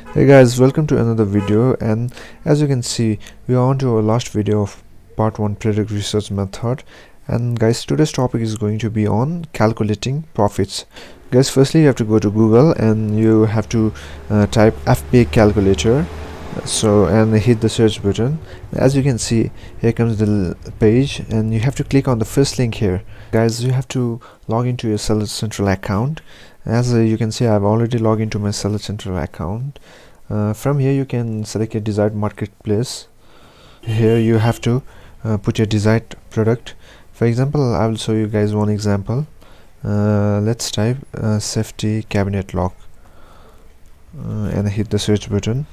Hey guys, welcome to another video, and as you can see we are on to our last video of part 1 product research method. And guys, today's topic is going to be on calculating profits. Guys, firstly you have to go to Google and you have to type FBA calculator, and hit the search button. As you can see, here comes the page and you have to click on the first link here. Guys, you have to log into your Seller Central account. As you can see, I've already logged into my Seller Central account. From here you can select your desired marketplace. Here you have to put your desired product. For example, I will show you guys one example. Let's type safety cabinet lock and hit the search button.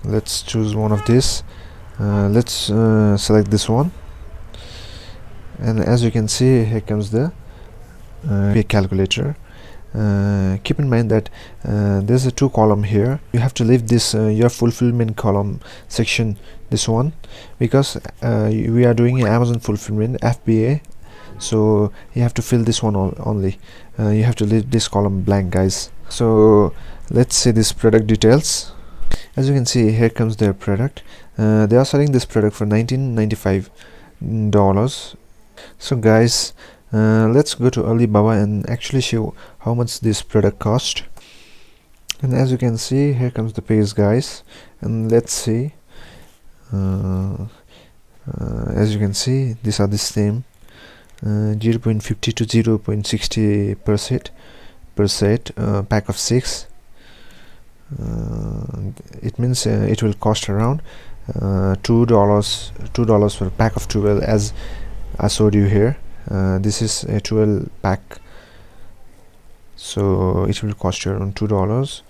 Let's choose one of these. Let's select this one, and as you can see, here comes the FBA calculator. Keep in mind that there's a 2 column here. You have to leave this your fulfillment column section, this one, because we are doing Amazon fulfillment FBA, so you have to fill this one only. You have to leave this column blank, guys. So let's see this product details. As you can see, here comes their product. They are selling this product for $19.95. So guys, let's go to Alibaba and actually show how much this product cost. And as you can see, here comes the page, guys, and let's see. As you can see, these are the same 0.50 to 0.60% per set, pack of 6. It means it will cost around $2 for a pack of 12, as I showed you here. This is a 12 pack, so it will cost you around $2.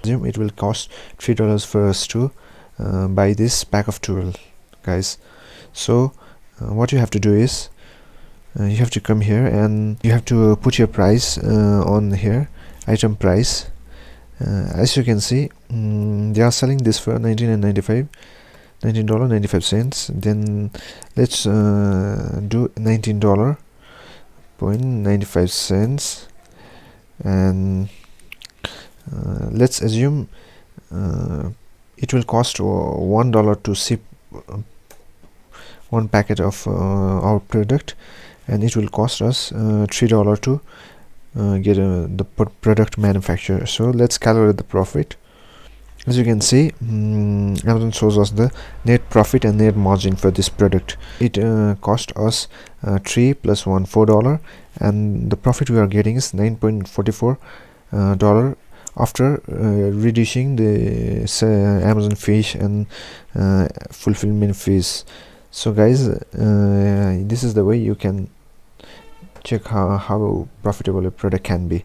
It will cost $3 for us to buy this pack of 12, guys. So what you have to do is you have to come here and you have to put your price on here, item price. As you can see, they are selling this for $19.95. Then let's do $19.95, and let's assume it will cost $1 to ship one packet of our product, and it will cost us $3 to get the product manufacturer. So let's calculate the profit. As you can see, Amazon shows us the net profit and net margin for this product. It cost us 3 plus 1 $4, and the profit we are getting is $9.44 after reducing the Amazon fees and fulfillment fees. So guys, this is the way you can check how profitable a product can be.